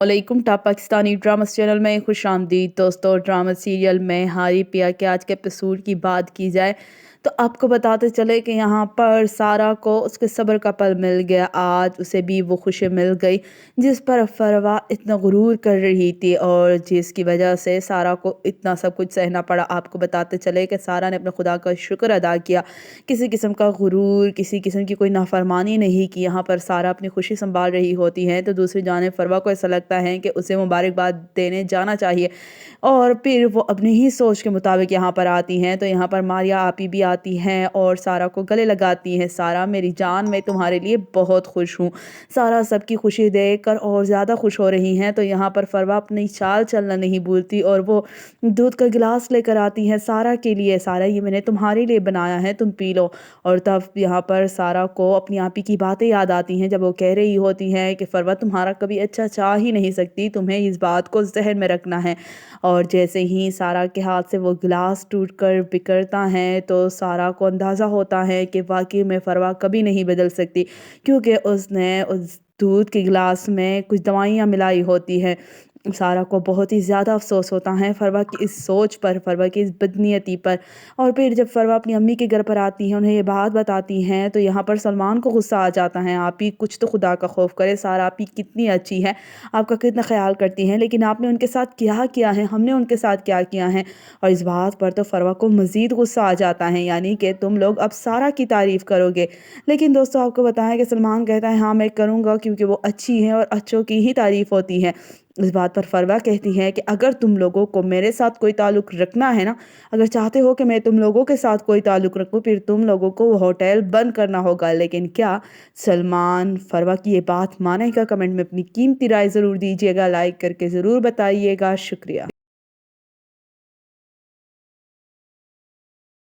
वालेकुम top Pakistani drama channel में खुश आमदीद दोस्तों। ड्रामा सीरियल में हारी पिया के आज के एपिसोड की बात की जाए तो आपको बताते चले कि यहाँ पर सारा को उसके सब्र का पल मिल गया। आज उसे भी वो खुशी मिल गई जिस पर फरवा इतना गुरूर कर रही थी और जिसकी वजह से सारा को इतना सब कुछ सहना पड़ा। आपको बताते चले कि सारा ने अपने खुदा का शुक्र अदा किया, किसी किस्म का गुरूर, किसी किस्म की कोई नाफरमानी नहीं की। यहाँ पर सारा अपनी खुशी संभाल रही होती है तो दूसरी जानिब फरवा को ऐसा लगता है कि उसे मुबारकबाद देने जाना चाहिए और फिर वो अपनी ही सोच के मुताबिक यहाँ पर आती हैं। तो यहाँ पर मारिया आपी भी आती हैं और सारा को गले लगाती हैं। सारा मेरी जान, मैं तुम्हारे लिए बहुत खुश हूँ। सारा सबकी खुशी देखकर और ज़्यादा खुश हो रही हैं। तो यहाँ पर फरवा अपनी चाल चलना नहीं भूलती और वो दूध का गिलास लेकर आती हैं सारा के लिए। सारा, ये मैंने तुम्हारे लिए बनाया है, तुम पी लो। और तब यहाँ पर सारा को अपनी आपी की बातें याद आती हैं जब वो कह रही होती हैं कि फरवा तुम्हारा कभी अच्छा चाह ही नहीं सकती, तुम्हें इस बात को जहन में रखना है। और जैसे ही सारा के हाथ से वो गिलास टूटकर बिखरता है तो सारा को अंदाज़ा होता है कि वाकई में फरवा कभी नहीं बदल सकती, क्योंकि उसने उस दूध के गिलास में कुछ दवाइयाँ मिलाई होती हैं। सारा को बहुत ही ज़्यादा अफसोस होता है फरवा की इस सोच पर, फरवा की इस बदनीयती पर। और फिर जब फरवा अपनी अम्मी के घर पर आती हैं, उन्हें ये बात बताती हैं तो यहाँ पर सलमान को गुस्सा आ जाता है। आप ही कुछ तो खुदा का खौफ करे, सारा आप ही कितनी अच्छी है, आपका कितना ख्याल करती हैं, लेकिन आपने उनके साथ क्या किया है, हमने उनके साथ क्या किया है। और इस बात पर तो फरवा को मज़ीद गुस्सा आ जाता है, यानी कि तुम लोग अब सारा की तारीफ़ करोगे। लेकिन दोस्तों आपको बताएं कि सलमान कहता है हाँ मैं करूँगा, क्योंकि वो अच्छी है और अच्छों की ही तारीफ़ होती है। इस बात पर फरवा कहती है कि अगर तुम लोगों को मेरे साथ कोई ताल्लुक़ रखना है ना, अगर चाहते हो कि मैं तुम लोगों के साथ कोई ताल्लुक़ रखूं, फिर तुम लोगों को वो होटल बंद करना होगा। लेकिन क्या सलमान फरवा की ये बात मानेगा? कमेंट में अपनी कीमती राय ज़रूर दीजिएगा, लाइक करके ज़रूर बताइएगा। शुक्रिया।